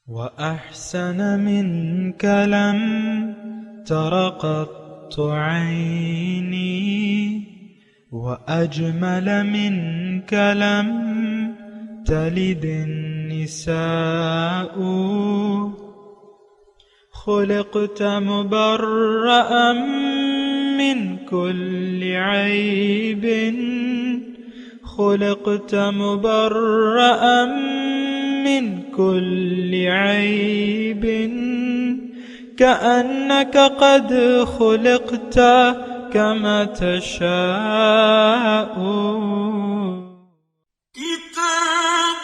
وأحسن منك لم تر قط عيني وأجمل منك لم تلد النساء خلقت مبرأ من كل عيب خلقت مبرأ من كل عيب كأنك قد خلقت كما تشاء كتاب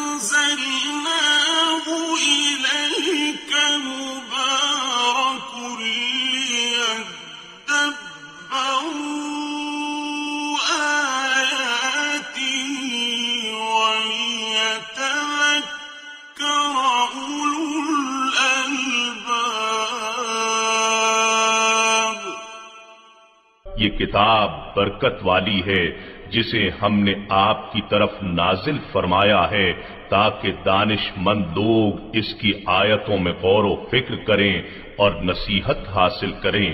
أنزلناه إليك مبارك ليدبروا آياته وليتذكر أولو الألباب. یہ کتاب برکت والی ہے جسے ہم نے آپ کی طرف نازل فرمایا ہے تاکہ دانش مند لوگ اس کی آیتوں میں غور و فکر کریں اور نصیحت حاصل کریں.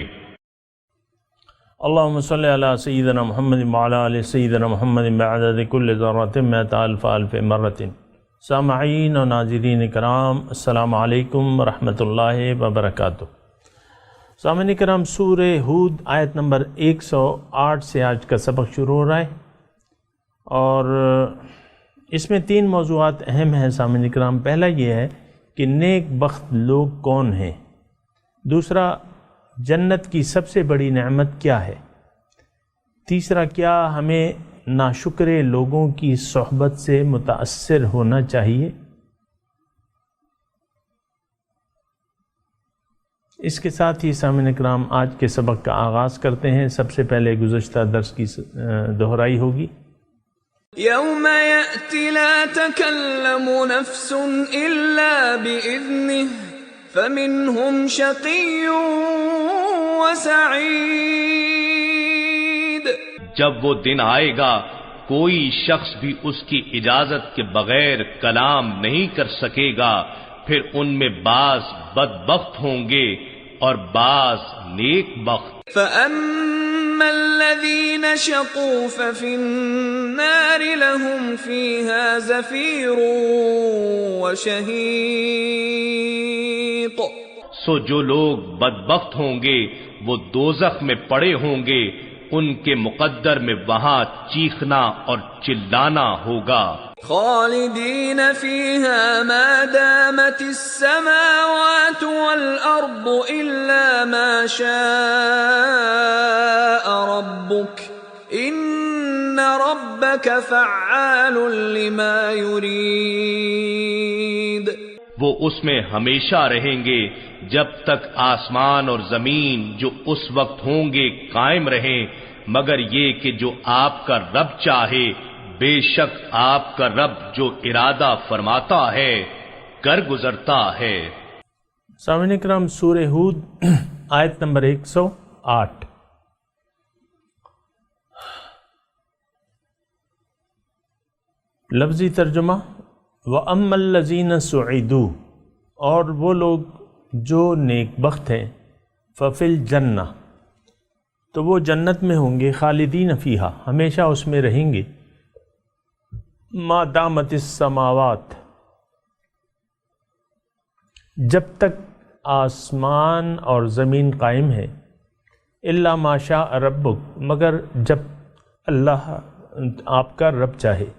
اللہم صلی علی سیدنا محمد وعلی آل سیدنا محمد بعدد کل ذرۃ مئۃ الف الف مرۃ. سامعین و ناظرین کرام، السلام علیکم ورحمۃ اللہ وبرکاتہ. سامعین کرام، سورہ ہود آیت نمبر 108 سے آج کا سبق شروع ہو رہا ہے، اور اس میں 3 موضوعات اہم ہیں. سامعین کرام، پہلا یہ ہے کہ نیک بخت لوگ کون ہیں، دوسرا جنت کی سب سے بڑی نعمت کیا ہے، تیسرا کیا ہمیں ناشکر لوگوں کی صحبت سے متاثر ہونا چاہیے. اس کے ساتھ ہی سامعین کرام آج کے سبق کا آغاز کرتے ہیں. سب سے پہلے گزشتہ درس کی دہرائی ہوگی. يوم يأتي لا تكلم نفس إلا بإذنه فمنهم شقي وسعيد. جب وہ دن آئے گا کوئی شخص بھی اس کی اجازت کے بغیر کلام نہیں کر سکے گا، پھر ان میں بعض بدبخت ہوں گے اور بعض نیک بخت. فأما الذين شقوا ففي النار لهم فيها زفير وشهيق. سو جو لوگ بدبخت ہوں گے وہ دوزخ میں پڑے ہوں گے، ان کے مقدر میں وہاں چیخنا اور چلانا ہوگا. خالدین فیہا ما دامت السماوات والارض الا ما شاء ربک ان ربک فعال لما یرید. وہ اس میں ہمیشہ رہیں گے جب تک آسمان اور زمین جو اس وقت ہوں گے قائم رہیں، مگر یہ کہ جو آپ کا رب چاہے، بے شک آپ کا رب جو ارادہ فرماتا ہے کر گزرتا ہے. سامعین کرام، سورہ ہود آیت نمبر 108. لفظی ترجمہ: وَأَمَّا الَّذِينَ سُعِدُوا، اور وہ لوگ جو نیک بخت ہیں، فَفِي الْجَنَّةِ، تو وہ جنت میں ہوں گے، خالدین فیہا، ہمیشہ اس میں رہیں گے، ما دامت السماوات، جب تک آسمان اور زمین قائم ہے، الا ما شاء ربک، مگر جب اللہ آپ کا رب چاہے.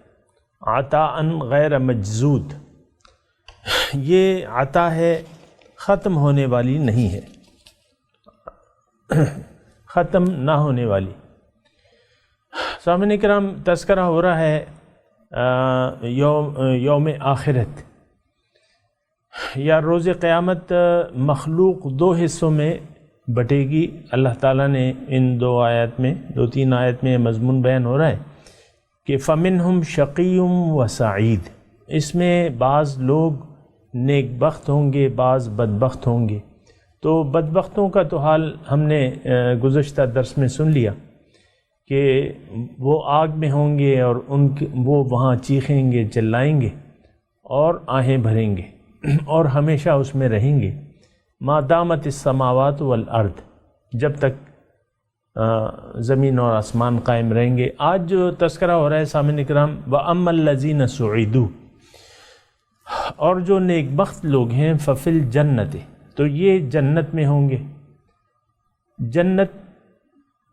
عطاء غیر مجزود، یہ عطا ہے ختم ہونے والی نہیں ہے، ختم نہ ہونے والی. سامعین کرام، تذکرہ ہو رہا ہے یوم آخرت یا روز قیامت. مخلوق 2 حصوں میں بٹے گی. اللہ تعالیٰ نے ان 2-3 آیت میں مضمون بیان ہو رہا ہے کہ فَمِنْهُمْ شَقِيٌّ وَسَعِيدٌ، اس میں بعض لوگ نیک بخت ہوں گے، بعض بدبخت ہوں گے. تو بدبختوں کا تو حال ہم نے گزشتہ درس میں سن لیا کہ وہ آگ میں ہوں گے اور وہ وہاں چیخیں گے، چلائیں گے. اور آہیں بھریں گے اور ہمیشہ اس میں رہیں گے، ما دامت السماوات والارض، جب تک زمین اور آسمان قائم رہیں گے۔ آج جو تذکرہ ہو رہا ہے سامعین کرام، وَأَمَّا الَّذِينَ سُعِدُوا، اور جو نیک بخت لوگ ہیں، فَفِي الْجَنَّةِ، تو یہ جنت میں ہوں گے۔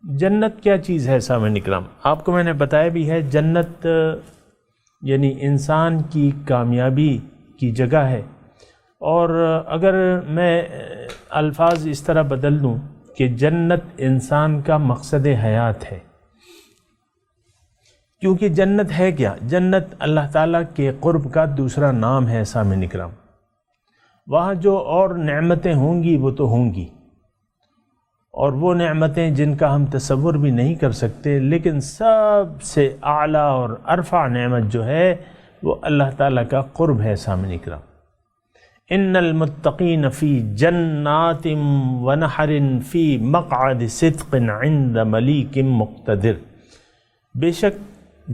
جنت کیا چیز ہے سامعین کرام؟ آپ کو میں نے بتایا بھی ہے، جنت یعنی انسان کی کامیابی کی جگہ ہے۔ اور اگر میں الفاظ اس طرح بدل دوں کہ جنت انسان کا مقصد حیات ہے، کیونکہ جنت ہے کیا؟ جنت اللہ تعالیٰ کے قرب کا دوسرا نام ہے سامعین کرام۔ وہاں جو اور نعمتیں ہوں گی وہ تو ہوں گی، اور وہ نعمتیں جن کا ہم تصور بھی نہیں کر سکتے، لیکن سب سے اعلیٰ اور ارفع نعمت جو ہے وہ اللہ تعالیٰ کا قرب ہے سامعین کرام۔ ان المتقین فی جنات ونہر فی مقعد صدق عند ملیک مقتدر، بے شک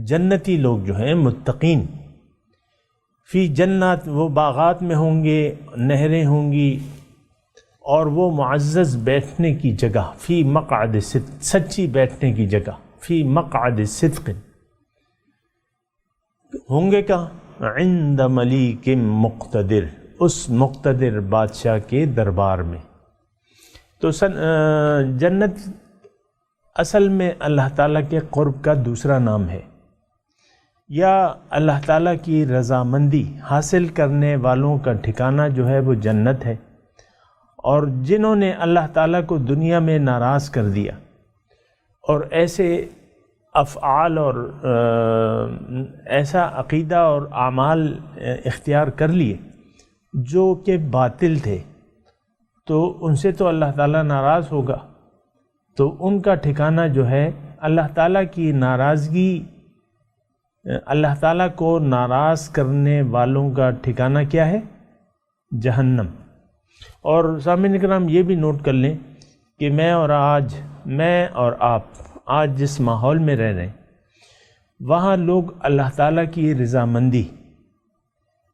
جنتی لوگ جو ہیں متقین، فی جنات، وہ باغات میں ہوں گے، نہریں ہوں گی، اور وہ معزز بیٹھنے کی جگہ، فی مقعد صدق، سچی بیٹھنے کی جگہ، فی مقعد صدق، ہوں گے کہاں؟ عند ملیک مقتدر، اس مقتدر بادشاہ کے دربار میں۔ تو جنت اصل میں اللہ تعالیٰ کے قرب کا دوسرا نام ہے، یا اللہ تعالیٰ کی رضامندی حاصل کرنے والوں کا ٹھکانہ جو ہے وہ جنت ہے۔ اور جنہوں نے اللہ تعالیٰ کو دنیا میں ناراض کر دیا اور ایسے افعال اور ایسا عقیدہ اور اعمال اختیار کر لیے جو کہ باطل تھے، تو ان سے تو اللہ تعالیٰ ناراض ہوگا۔ تو ان کا ٹھکانہ جو ہے اللہ تعالیٰ کی ناراضگی، اللہ تعالیٰ کو ناراض کرنے والوں کا ٹھکانہ کیا ہے؟ جہنم۔ اور سامعین کرام یہ بھی نوٹ کر لیں کہ میں اور آپ آج جس ماحول میں رہ رہے ہیں، وہاں لوگ اللہ تعالیٰ کی رضامندی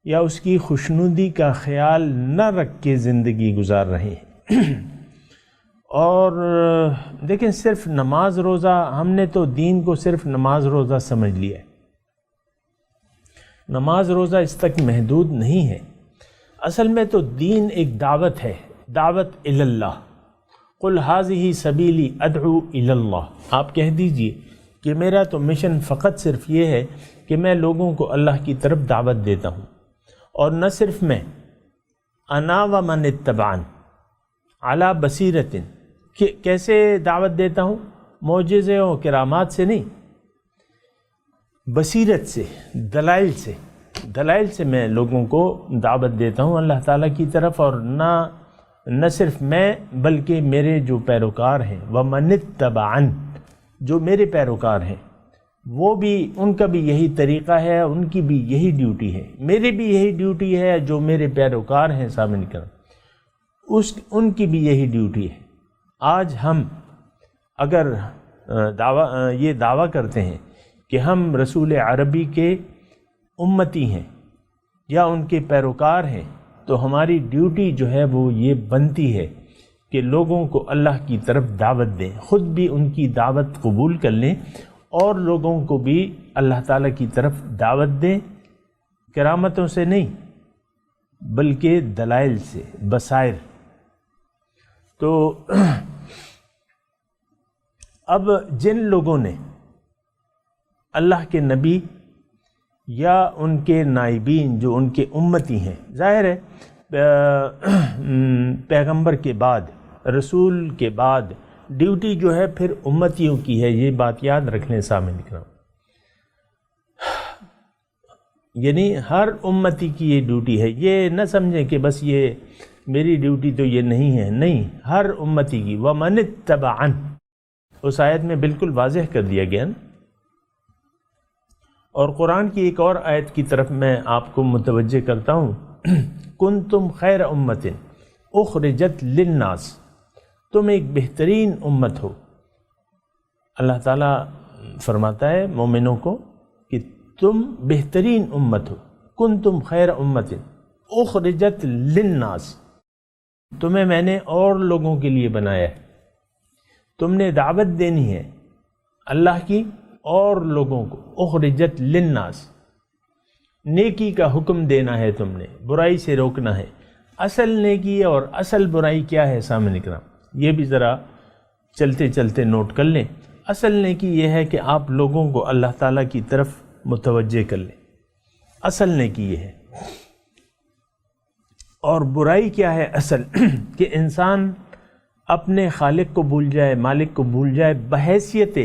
یا اس کی خوشنودی کا خیال نہ رکھ کے زندگی گزار رہے ہیں۔ اور دیکھیں، صرف نماز روزہ، ہم نے تو دین کو صرف نماز روزہ سمجھ لیا ہے۔ نماز روزہ اس تک محدود نہیں ہے، اصل میں تو دین ایک دعوت ہے، دعوت الی اللہ۔ قل ھذہ سبیلی ادعو الی اللہ، آپ کہہ دیجئے کہ میرا تو مشن فقط صرف یہ ہے کہ میں لوگوں کو اللہ کی طرف دعوت دیتا ہوں، اور نہ صرف میں، انا و من اتبعن علی بصیرۃ، کیسے دعوت دیتا ہوں؟ معجزے و کرامات سے نہیں، بصیرت سے، دلائل سے میں لوگوں کو دعوت دیتا ہوں اللہ تعالیٰ کی طرف۔ اور نہ صرف میں بلکہ میرے جو پیروکار ہیں، وَمَنِ اتَّبَعَنِ، جو میرے پیروکار ہیں، وہ بھی، ان کا بھی یہی طریقہ ہے، ان کی بھی یہی ڈیوٹی ہے، میری بھی یہی ڈیوٹی ہے، جو میرے پیروکار ہیں سامنے کرم، ان کی بھی یہی ڈیوٹی ہے۔ آج ہم اگر یہ دعویٰ کرتے ہیں کہ ہم رسول عربی کے امتی ہیں یا ان کے پیروکار ہیں، تو ہماری ڈیوٹی جو ہے وہ یہ بنتی ہے کہ لوگوں کو اللہ کی طرف دعوت دیں، خود بھی ان کی دعوت قبول کر لیں، اور لوگوں کو بھی اللہ تعالیٰ کی طرف دعوت دیں، کرامتوں سے نہیں بلکہ دلائل سے، بصائر۔ تو اب جن لوگوں نے اللہ کے نبی یا ان کے نائبین جو ان کے امتی ہیں، ظاہر ہے پیغمبر کے بعد، رسول کے بعد ڈیوٹی جو ہے پھر امتیوں کی ہے، یہ بات یاد رکھ لیں سامعین کرام۔ یعنی ہر امتی کی یہ ڈیوٹی ہے، یہ نہ سمجھیں کہ بس یہ میری ڈیوٹی تو یہ نہیں ہے، نہیں، ہر امتی کی۔ وَمَنِ اتَّبَعَنِ، اس آیت میں بالکل واضح کر دیا گیا نا۔ اور قرآن کی ایک اور آیت کی طرف میں آپ کو متوجہ کرتا ہوں، کنتم خیر امت اخرجت للناس، تم ایک بہترین امت ہو۔ اللہ تعالیٰ فرماتا ہے مومنوں کو کہ تم بہترین امت ہو، کنتم خیر امت اخرجت للناس، تمہیں میں نے اور لوگوں کے لیے بنایا ہے، تم نے دعوت دینی ہے اللہ کی اور لوگوں کو، اخرجت للناس، نیکی کا حکم دینا ہے، تم نے برائی سے روکنا ہے۔ اصل نیکی اور اصل برائی کیا ہے سامنے کرام، یہ بھی ذرا چلتے چلتے نوٹ کر لیں۔ اصل نیکی یہ ہے کہ آپ لوگوں کو اللہ تعالیٰ کی طرف متوجہ کر لیں، اصل نیکی یہ ہے۔ اور برائی کیا ہے اصل، کہ انسان اپنے خالق کو بھول جائے، مالک کو بھول جائے، بحیثیت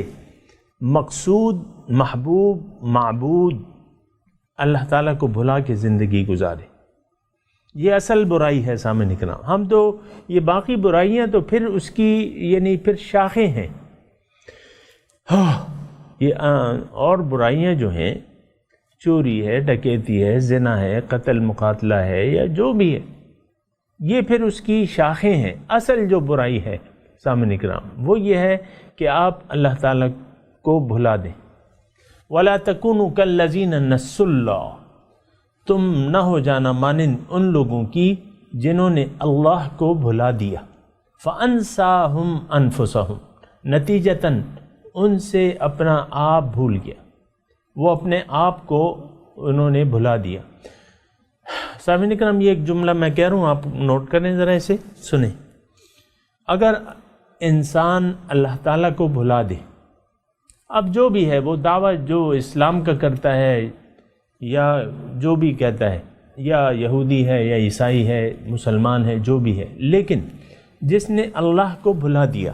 مقصود، محبوب، معبود اللہ تعالیٰ کو بھلا کے زندگی گزارے، یہ اصل برائی ہے سامنے کرام۔ ہم تو یہ باقی برائیاں تو پھر اس کی یعنی پھر شاخیں ہیں، یہ اور برائیاں جو ہیں، چوری ہے، ڈکیتی ہے، زنا ہے، قتل مقاتلہ ہے، یا جو بھی ہے، یہ پھر اس کی شاخیں ہیں۔ اصل جو برائی ہے سامنے کرام وہ یہ ہے کہ آپ اللہ تعالیٰ کو بھلا دیں۔ وَلَا تَكُونُوا كَالَّذِينَ نَسُوا اللَّهَ، تم نہ ہو جانا مانند ان لوگوں کی جنہوں نے اللہ کو بھلا دیا۔ فَأَنسَاهُمْ أَنفُسَهُمْ، نتیجتاً ان سے اپنا آپ بھول گیا، وہ اپنے آپ کو انہوں نے بھلا دیا۔ سامعین کرام یہ ایک جملہ میں کہہ رہا ہوں، آپ نوٹ کریں ذرا، اسے سنیں۔ اگر انسان اللہ تعالیٰ کو بھلا دے، اب جو بھی ہے وہ دعویٰ جو اسلام کا کرتا ہے یا جو بھی کہتا ہے، یا یہودی ہے یا عیسائی ہے، مسلمان ہے، جو بھی ہے، لیکن جس نے اللہ کو بھلا دیا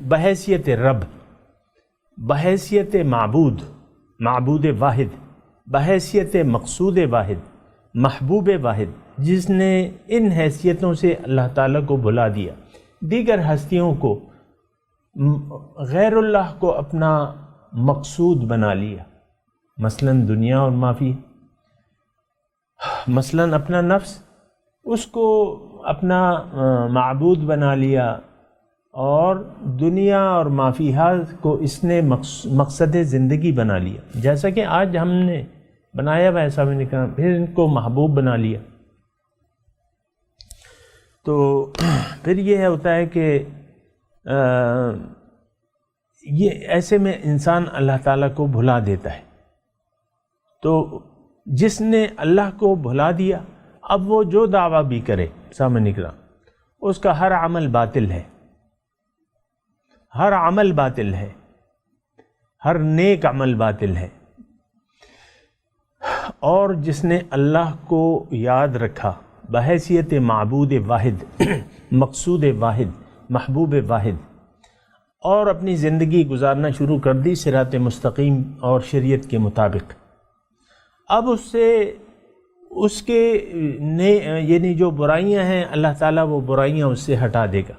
بحیثیت رب، بحیثیت معبود، معبود واحد، بحیثیت مقصود واحد، محبوب واحد، جس نے ان حیثیتوں سے اللہ تعالیٰ کو بھلا دیا، دیگر ہستیوں کو، غیر اللہ کو اپنا مقصود بنا لیا، مثلا دنیا اور معافی، مثلا اپنا نفس، اس کو اپنا معبود بنا لیا، اور دنیا اور معافیہ کو اس نے مقصد زندگی بنا لیا، جیسا کہ آج ہم نے بنایا ہوا ایسا بھی نکلا، پھر ان کو محبوب بنا لیا۔ تو پھر یہ ہوتا ہے کہ یہ ایسے میں انسان اللہ تعالیٰ کو بھلا دیتا ہے۔ تو جس نے اللہ کو بھلا دیا، اب وہ جو دعویٰ بھی کرے سامنے کرام، اس کا ہر عمل باطل ہے، ہر عمل باطل ہے، ہر نیک عمل باطل ہے۔ اور جس نے اللہ کو یاد رکھا بحیثیت معبود واحد، مقصود واحد، محبوب واحد، اور اپنی زندگی گزارنا شروع کر دی صراط مستقیم اور شریعت کے مطابق، اب اس کے یعنی جو برائیاں ہیں اللہ تعالیٰ وہ برائیاں اس سے ہٹا دے گا،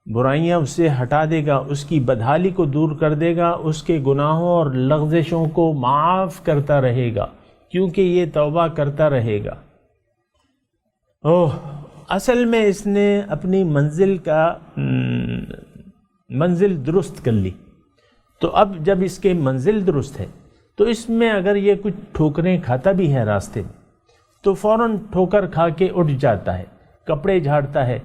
برائیاں اس سے ہٹا دے گا، اس کی بدحالی کو دور کر دے گا، اس کے گناہوں اور لغزشوں کو معاف کرتا رہے گا، کیونکہ یہ توبہ کرتا رہے گا۔ اصل میں اس نے اپنی منزل درست کر لی، تو اب جب اس کے منزل درست ہے تو اس میں اگر یہ کچھ ٹھوکریں کھاتا بھی ہے راستے میں تو فوراً ٹھوکر کھا کے اٹھ جاتا ہے، کپڑے جھاڑتا ہے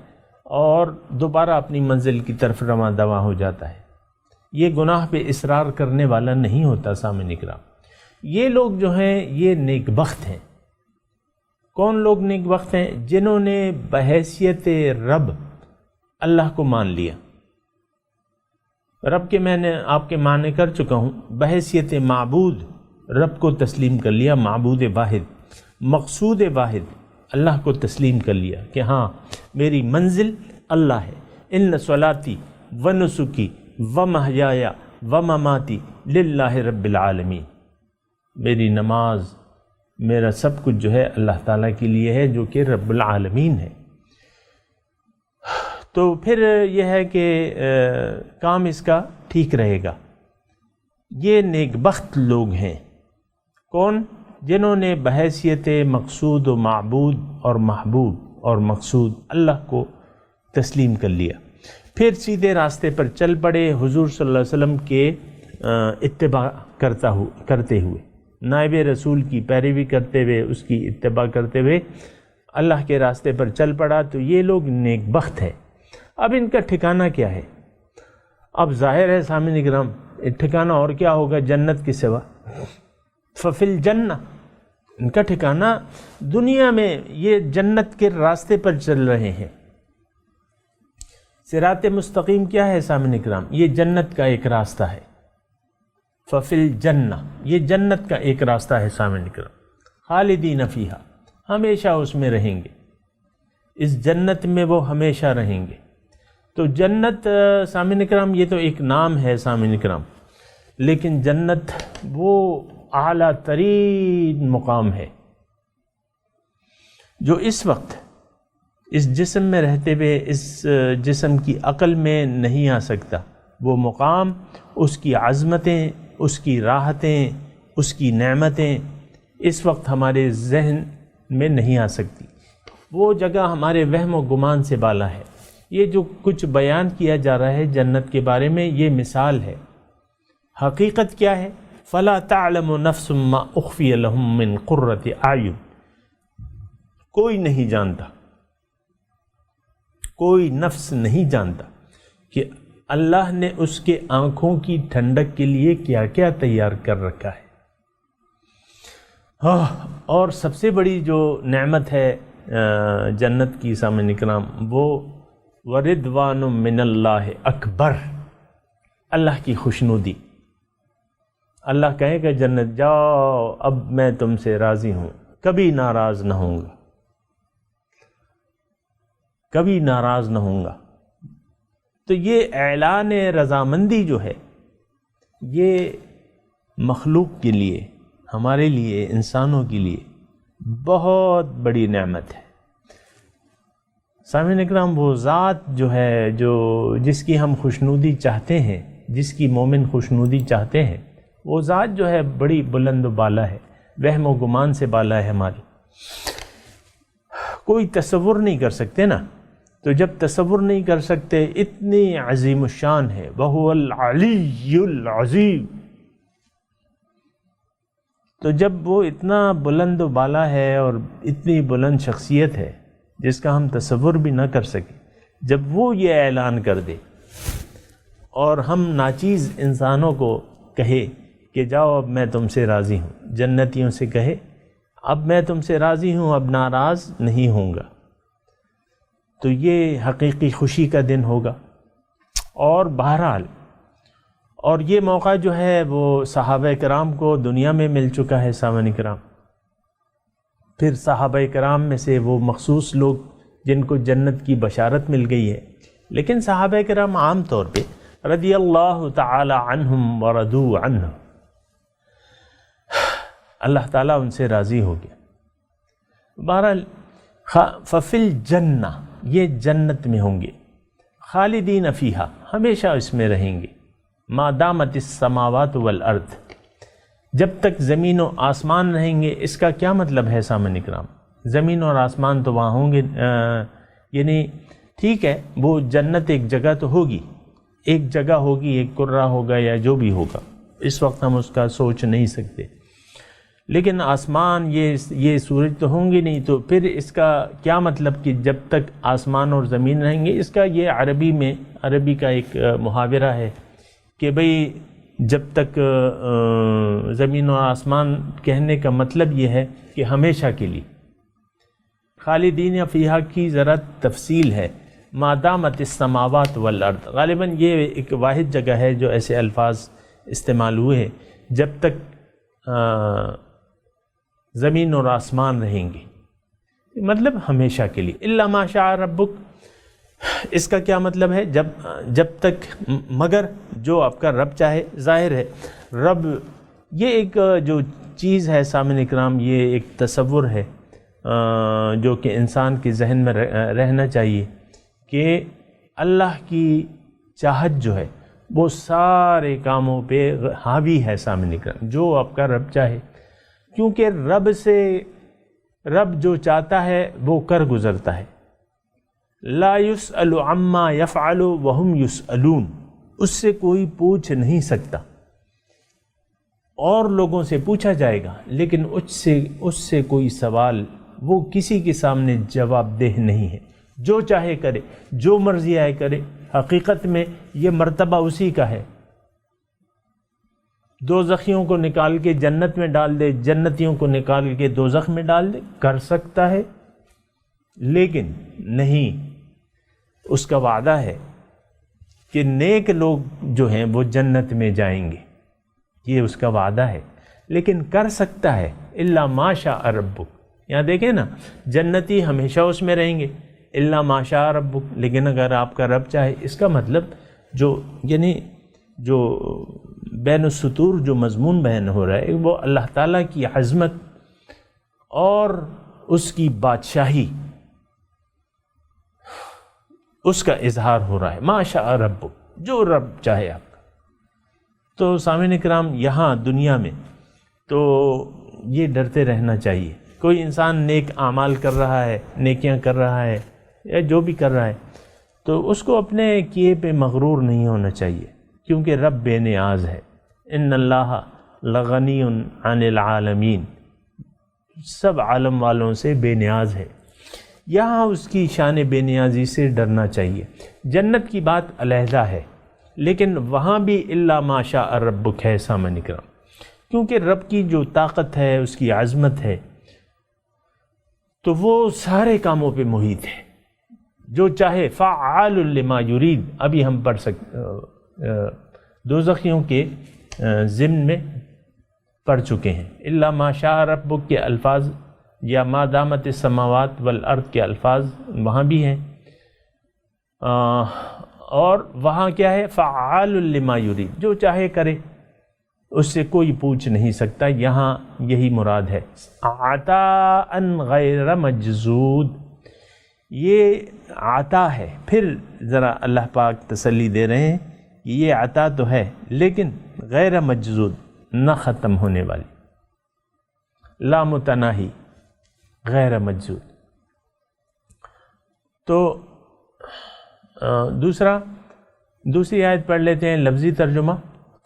اور دوبارہ اپنی منزل کی طرف رواں دواں ہو جاتا ہے۔ یہ گناہ پہ اصرار کرنے والا نہیں ہوتا سامنے کرام۔ یہ لوگ جو ہیں یہ نیک بخت ہیں۔ کون لوگ نیک بخت ہیں؟ جنہوں نے بحیثیت رب اللہ کو مان لیا۔ رب کے میں نے آپ کے معنی کر چکا ہوں، بحیثیت معبود رب کو تسلیم کر لیا، معبود واحد، مقصود واحد اللہ کو تسلیم کر لیا کہ ہاں میری منزل اللہ ہے۔ ان صلاتی و نسکی و محیایا و مماتی للہ رب العالمین، میری نماز، میرا سب کچھ جو ہے اللہ تعالیٰ کے لیے ہے جو کہ رب العالمین ہے۔ تو پھر یہ ہے کہ کام اس کا ٹھیک رہے گا۔ یہ نیک بخت لوگ ہیں۔ کون؟ جنہوں نے بحیثیت مقصود و معبود اور محبوب اور مقصود اللہ کو تسلیم کر لیا، پھر سیدھے راستے پر چل پڑے حضور صلی اللہ علیہ وسلم کے اتباع کرتے ہوئے، نائب رسول کی پیروی کرتے ہوئے، اس کی اتباع کرتے ہوئے اللہ کے راستے پر چل پڑا تو یہ لوگ نیک بخت ہے۔ اب ان کا ٹھکانہ کیا ہے؟ اب ظاہر ہے سامعین کرام، ٹھکانہ اور کیا ہوگا جنت کے سوا؟ ففی الجنہ، ان کا ٹھکانہ دنیا میں یہ جنت کے راستے پر چل رہے ہیں۔ صراط مستقیم کیا ہے سامعین کرام؟ یہ جنت کا ایک راستہ ہے۔ ففی الجنہ، یہ جنت کا ایک راستہ ہے سامعین کرام۔ خالدین فیہا، ہمیشہ اس میں رہیں گے، اس جنت میں وہ ہمیشہ رہیں گے۔ تو جنت سامعین کرام یہ تو ایک نام ہے سامعین کرام، لیکن جنت وہ اعلیٰ ترین مقام ہے جو اس وقت اس جسم میں رہتے ہوئے اس جسم کی عقل میں نہیں آ سکتا۔ وہ مقام، اس کی عظمتیں، اس کی راحتیں، اس کی نعمتیں اس وقت ہمارے ذہن میں نہیں آ سکتی۔ وہ جگہ ہمارے وہم و گمان سے بالا ہے۔ یہ جو کچھ بیان کیا جا رہا ہے جنت کے بارے میں، یہ مثال ہے۔ حقیقت کیا ہے؟ فَلَا تَعْلَمُ نَفْسٌ مَّا أُخْفِيَ لَهُم مِّن قُرَّةِ أَعْيُنٍ، کوئی نہیں جانتا، کوئی نفس نہیں جانتا کہ اللہ نے اس کے آنکھوں کی ٹھنڈک کے لیے کیا کیا تیار کر رکھا ہے۔ اور سب سے بڑی جو نعمت ہے جنت کی سامعین کرام، وہ وَرِضْوَانٌ مِّنَ اللَّهِ اکبر، اللہ کی خوشنودی۔ اللہ کہے کہ جنت جاؤ، اب میں تم سے راضی ہوں، کبھی ناراض نہ ہوں گا، کبھی ناراض نہ ہوں گا۔ تو یہ اعلان رضامندی جو ہے، یہ مخلوق کے لیے، ہمارے لیے، انسانوں کے لیے بہت بڑی نعمت ہے۔ سامعین اکرام، وہ ذات جو ہے، جس کی ہم خوشنودی چاہتے ہیں، جس کی مومن خوشنودی چاہتے ہیں، وہ ذات جو ہے بڑی بلند و بالا ہے، وہم و گمان سے بالا ہے ہماری، کوئی تصور نہیں کر سکتے نا۔ تو جب تصور نہیں کر سکتے، اتنی عظیم الشان ہے، وَهُوَ الْعَلِيُّ الْعَظِيمُ، تو جب وہ اتنا بلند و بالا ہے اور اتنی بلند شخصیت ہے جس کا ہم تصور بھی نہ کر سکیں، جب وہ یہ اعلان کر دے اور ہم ناچیز انسانوں کو کہے کہ جاؤ اب میں تم سے راضی ہوں، جنتیوں سے کہے اب میں تم سے راضی ہوں، اب ناراض نہیں ہوں گا، تو یہ حقیقی خوشی کا دن ہوگا۔ اور بہرحال، اور یہ موقع جو ہے وہ صحابہ کرام کو دنیا میں مل چکا ہے سامعین کرام۔ پھر صحابہ کرام میں سے وہ مخصوص لوگ جن کو جنت کی بشارت مل گئی ہے، لیکن صحابہ کرام عام طور پہ رضی اللہ تعالی عنہم ورضوا عنہ، اللہ تعالیٰ ان سے راضی ہو گیا۔ بہرحال ففی الجنہ، یہ جنت میں ہوں گے، خالدین فیہا، ہمیشہ اس میں رہیں گے، ما دامت السماوات والارض، جب تک زمین و آسمان رہیں گے۔ اس کا کیا مطلب ہے سامعین اکرام؟ زمین اور آسمان تو وہاں ہوں گے، یعنی ٹھیک ہے وہ جنت ایک جگہ تو ہوگی، ایک جگہ ہوگی، ایک کرہ ہوگا یا جو بھی ہوگا، اس وقت ہم اس کا سوچ نہیں سکتے، لیکن آسمان یہ سورج تو ہوں گے نہیں، تو پھر اس کا کیا مطلب کہ جب تک آسمان اور زمین رہیں گے؟ اس کا یہ عربی کا ایک محاورہ ہے کہ بھئی جب تک زمین و آسمان کہنے کا مطلب یہ ہے کہ ہمیشہ کے لیے۔ خالدین فیہا کی ذرا تفصیل ہے، ما دامت السماوات والارض، غالباً یہ ایک واحد جگہ ہے جو ایسے الفاظ استعمال ہوئے ہیں، جب تک زمین اور آسمان رہیں گے، مطلب ہمیشہ کے لیے۔ الا ما شاء ربک، اس کا کیا مطلب ہے؟ جب تک، مگر جو آپ کا رب چاہے۔ ظاہر ہے رب یہ ایک جو چیز ہے سامعین اکرام، یہ ایک تصور ہے جو کہ انسان کے ذہن میں رہنا چاہیے کہ اللہ کی چاہت جو ہے وہ سارے کاموں پہ حاوی ہے سامعین اکرام، جو آپ کا رب چاہے، کیونکہ رب جو چاہتا ہے وہ کر گزرتا ہے۔ لا يسأل عما يفعل وهم يسألون، اس سے کوئی پوچھ نہیں سکتا اور لوگوں سے پوچھا جائے گا، لیکن اس سے کوئی سوال وہ کسی کے سامنے جواب دہ نہیں ہے۔ جو چاہے کرے، جو مرضی آئے کرے، حقیقت میں یہ مرتبہ اسی کا ہے۔ دوزخیوں کو نکال کے جنت میں ڈال دے، جنتیوں کو نکال کے دوزخ میں ڈال دے، کر سکتا ہے، لیکن نہیں، اس کا وعدہ ہے کہ نیک لوگ جو ہیں وہ جنت میں جائیں گے، یہ اس کا وعدہ ہے، لیکن کر سکتا ہے الا ما شاء ربک۔ یہاں دیکھیں نا، جنتی ہمیشہ اس میں رہیں گے الا ما شاء ربک، لیکن اگر آپ کا رب چاہے، اس کا مطلب جو بین السطور جو مضمون بیان ہو رہا ہے وہ اللہ تعالیٰ کی عظمت اور اس کی بادشاہی، اس کا اظہار ہو رہا ہے۔ ما شاء ربک، جو رب چاہے آپ کا۔ تو سامعین کرام، یہاں دنیا میں تو یہ ڈرتے رہنا چاہیے۔ کوئی انسان نیک اعمال کر رہا ہے، نیکیاں کر رہا ہے، یا جو بھی کر رہا ہے، تو اس کو اپنے کیے پہ مغرور نہیں ہونا چاہیے، کیونکہ رب بے نیاز ہے۔ ان اللہ لغنی عن العالمین، سب عالم والوں سے بے نیاز ہے۔ یہاں اس کی شان بے نیازی سے ڈرنا چاہیے۔ جنت کی بات علیحدہ ہے، لیکن وہاں بھی الا ما شاء ربک ہے سامعین کرام، کیونکہ رب کی جو طاقت ہے، اس کی عظمت ہے، تو وہ سارے کاموں پہ محیط ہے۔ جو چاہے فعال لما یرید، ابھی ہم پڑھ دوزخیوں کے ضمن میں پڑھ چکے ہیں۔ الا ما شاء ربک کے الفاظ یا ما دامت السماوات والارض کے الفاظ وہاں بھی ہیں، اور وہاں کیا ہے؟ فعال لما یرید، جو چاہے کرے، اس سے کوئی پوچھ نہیں سکتا۔ یہاں یہی مراد ہے۔ عطاء غیر مجزود، یہ عطا ہے۔ پھر ذرا اللہ پاک تسلی دے رہے ہیں کہ یہ عطا تو ہے، لیکن غیر مجزود، نہ ختم ہونے والی، لا متناہی، غیر مجزود۔ تو دوسری آیت پڑھ لیتے ہیں، لفظی ترجمہ۔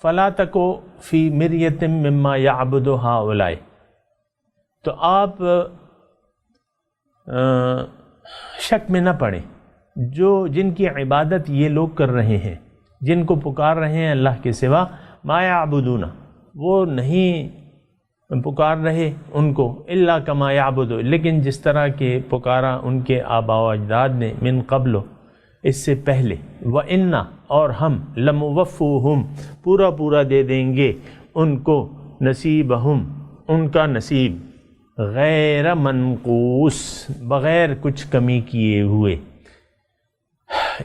فلا تکو فی مریۃ مما یعبد ہؤلاء، تو آپ شک میں نہ پڑیں، جن کی عبادت یہ لوگ کر رہے ہیں، جن کو پکار رہے ہیں اللہ کے سوا، ما یعبدون، وہ نہیں پکار رہے ان کو الا کما یعبد، لیکن جس طرح کے پکارا ان کے آباء و اجداد نے، من قبل، اس سے پہلے، وَإِنَّا، اور ہم، لَمُوَفُّوهُمْ، پورا دے دیں گے ان کو، نصیبہم، ان کا نصیب، غیر منقوص، بغیر کچھ کمی کیے ہوئے۔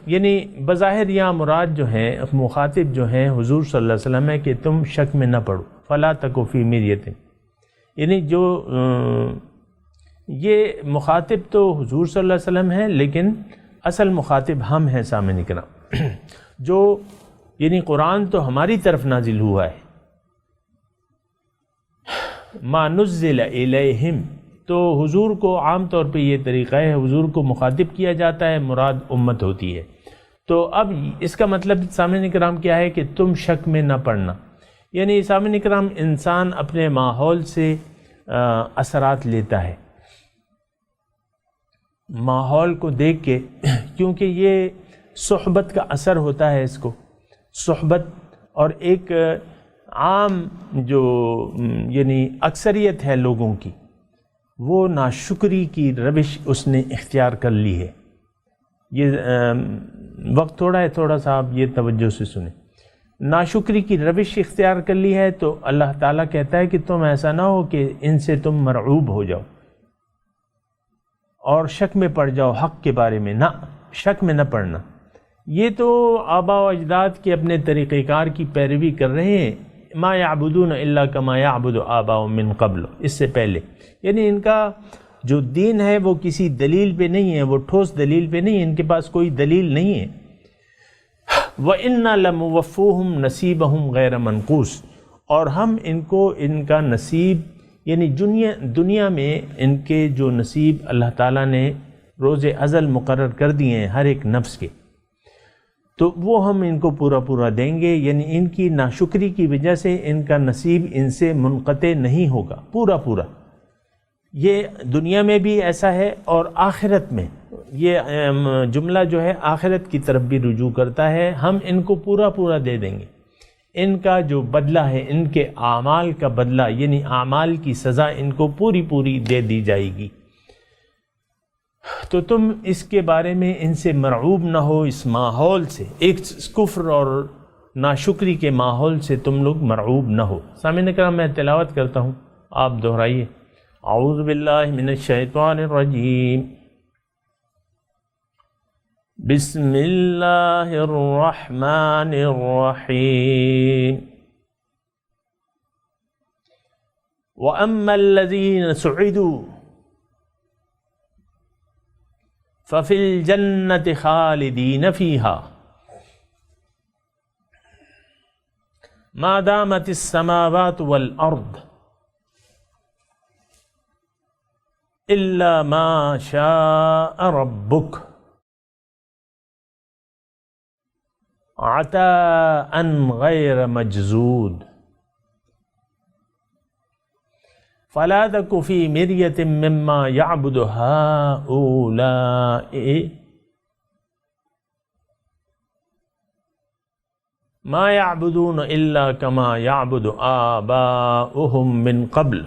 یعنی بظاہر یہاں مراد جو ہیں، مخاطب جو ہیں حضور صلی اللہ علیہ وسلم ہے کہ تم شک میں نہ پڑو، فلا تکو فی مریۃ، یعنی جو یہ مخاطب تو حضور صلی اللہ علیہ وسلم ہے، لیکن اصل مخاطب ہم ہیں سامعین کرام، جو یعنی قرآن تو ہماری طرف نازل ہوا ہے، ما نزل الیہم، تو حضور کو عام طور پہ یہ طریقہ ہے، حضور کو مخاطب کیا جاتا ہے، مراد امت ہوتی ہے۔ تو اب اس کا مطلب سامعین کرام کیا ہے کہ تم شک میں نہ پڑنا، یعنی سامعین کرام انسان اپنے ماحول سے اثرات لیتا ہے، ماحول کو دیکھ کے، کیونکہ یہ صحبت کا اثر ہوتا ہے، اس کو صحبت، اور ایک عام جو یعنی اکثریت ہے لوگوں کی، وہ ناشکری کی روش اس نے اختیار کر لی ہے۔ یہ وقت تھوڑا سا آپ یہ توجہ سے سنیں، ناشکری کی روش اختیار کر لی ہے، تو اللہ تعالیٰ کہتا ہے کہ تم ایسا نہ ہو کہ ان سے تم مرعوب ہو جاؤ اور شک میں پڑ جاؤ حق کے بارے میں، نہ، شک میں نہ پڑنا۔ یہ تو آباء و اجداد کے اپنے طریقہ کار کی پیروی کر رہے ہیں، ما یعبدون الا کما یعبد آباؤہم من قبل، اس سے پہلے، یعنی ان کا جو دین ہے وہ کسی دلیل پہ نہیں ہے، وہ ٹھوس دلیل پہ نہیں ہے، ان کے پاس کوئی دلیل نہیں ہے۔ وَإِنَّا لَمُوَفُّوهُمْ نَصِيبَهُمْ غَيْرَ مَنْقُوص، اور ہم ان کو ان کا نصیب، یعنی دنیا میں ان کے جو نصیب اللہ تعالیٰ نے روز ازل مقرر کر دیے ہیں ہر ایک نفس کے، تو وہ ہم ان کو پورا پورا دیں گے، یعنی ان کی ناشکری کی وجہ سے ان کا نصیب ان سے منقطع نہیں ہوگا پورا پورا۔ یہ دنیا میں بھی ایسا ہے اور آخرت میں، یہ جملہ جو ہے آخرت کی طرف بھی رجوع کرتا ہے، ہم ان کو پورا پورا دے دیں گے۔ ان کا جو بدلہ ہے، ان کے اعمال کا بدلہ یعنی اعمال کی سزا ان کو پوری پوری دے دی جائے گی۔ تو تم اس کے بارے میں ان سے مرعوب نہ ہو، اس ماحول سے، ایک کفر اور ناشکری کے ماحول سے تم لوگ مرعوب نہ ہو۔ سامعین کرام، میں تلاوت کرتا ہوں، آپ دہرائیے۔ اعوذ باللہ من الشیطان الرجیم، بسم اللہ الرحمن الرحیم۔ وَأَمَّا الَّذِينَ سُعِدُوا فَفِي الْجَنَّةِ خَالِدِينَ فِيهَا مَا دَامَتِ السَّمَاوَاتُ وَالْأَرْضُ إِلَّا مَا شَاءَ رَبُّكَ عَطَاءً غَيْرَ مَجْذُوذٍ فَلَا تَكُ فِي مِرْيَةٍ مِّمَّا يَعْبُدُ هَٰؤُلَاءِ مَا يَعْبُدُونَ إِلَّا كَمَا يَعْبُدُ آبَاؤُهُم مِّن قَبْلُ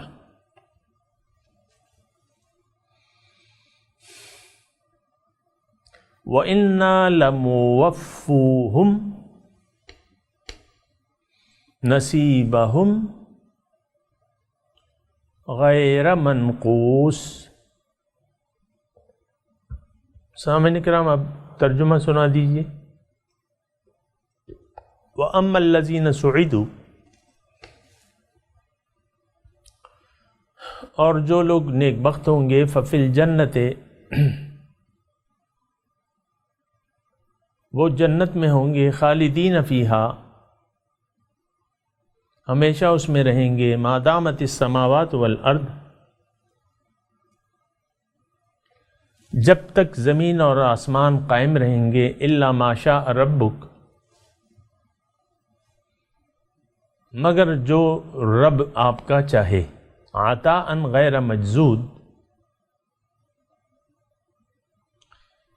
وَإِنَّا لَمُوَفُّوهُمْ نَصِيبَهُمْ غیر منقوص۔ سامعین کرام، اب ترجمہ سنا دیجیے۔ وَأَمَّا الَّذِينَ سُعِدُوا، اور جو لوگ نیک بخت ہوں گے، فَفِي الْجَنَّةِ، وہ جنت میں ہوں گے، خالدین فیہا، ہمیشہ اس میں رہیں گے، ما دامت السماوات والارض، جب تک زمین اور آسمان قائم رہیں گے، الا ما شاء ربک، مگر جو رب آپ کا چاہے، عطاء غیر مجذوذ،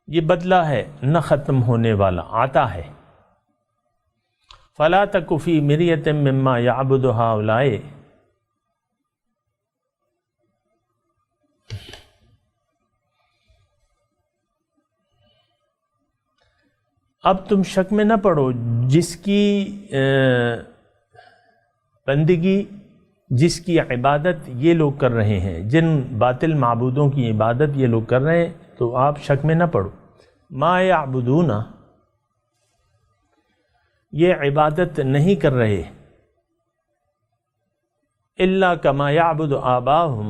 یہ بدلہ ہے نہ ختم ہونے والا، عطا ہے۔ فَلَا تَكُ فِي مِرْيَةٍ مِّمَّا يَعْبُدُ هَٰؤُلَاءِ، اب تم شک میں نہ پڑو جس کی بندگی، جس کی عبادت یہ لوگ کر رہے ہیں، جن باطل معبودوں کی عبادت یہ لوگ کر رہے ہیں، تو آپ شک میں نہ پڑو۔ ما یعبدون، یہ عبادت نہیں کر رہے، الا کما یعبد آباؤہم،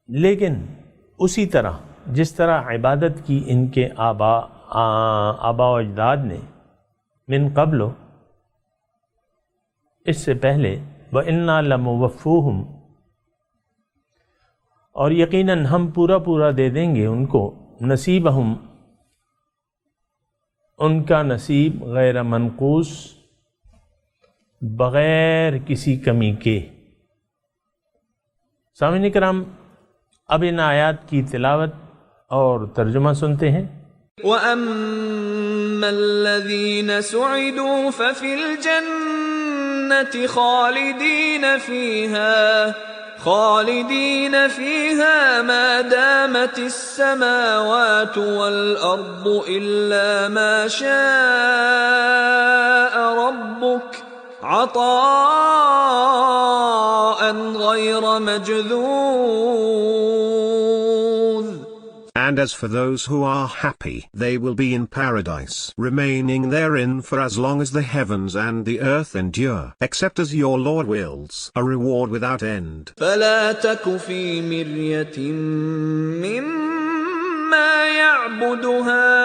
لیکن اسی طرح جس طرح عبادت کی ان کے آبا و اجداد نے، من قبل، اس سے پہلے، وَإِنَّا لَمُوَفُّوهُمْ، اور یقیناً ہم پورا پورا دے دیں گے ان کو، نصیبہم، ان کا نصیب، غیر منقوص، بغیر کسی کمی کے۔ سامعین کرام، اب ان آیات کی تلاوت اور ترجمہ سنتے ہیں۔ وَأَمَّا الَّذِينَ سُعِدُوا فَفِي الْجَنَّةِ خالدين فيها ما دامت السماوات والأرض إلا ما شاء ربك عطاء غير مجذوذ. And as for those who are happy, they will be in paradise, remaining therein for as long as the heavens and the earth endure, except as your Lord wills, a reward without end. فلا تك في مرية مما يعبد هؤلاء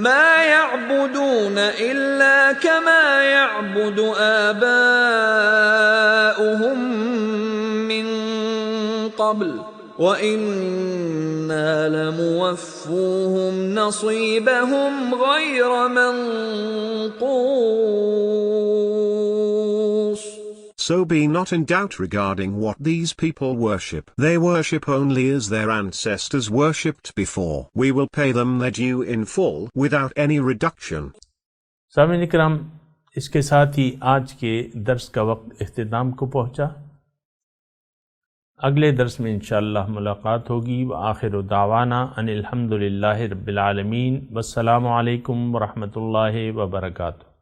ما يعبدون إلا كما يعبد آباؤهم قبل وَإِنَّا لَمُوَفُّوهُمْ نَصِيبَهُمْ غَيْرَ مَنْقُوصٍ. So be not in doubt regarding what these people worship. They worship only as their ancestors worshipped before. We will pay them their due in full without any reduction. سامعین کرام، اس کے ساتھ ہی آج کے درس کا وقت اختتام کو پہنچا۔ اگلے درس میں انشاءاللہ ملاقات ہوگی۔ وآخر دعوانا ان الحمدللہ رب العالمین، والسلام علیکم ورحمۃ اللہ وبرکاتہ۔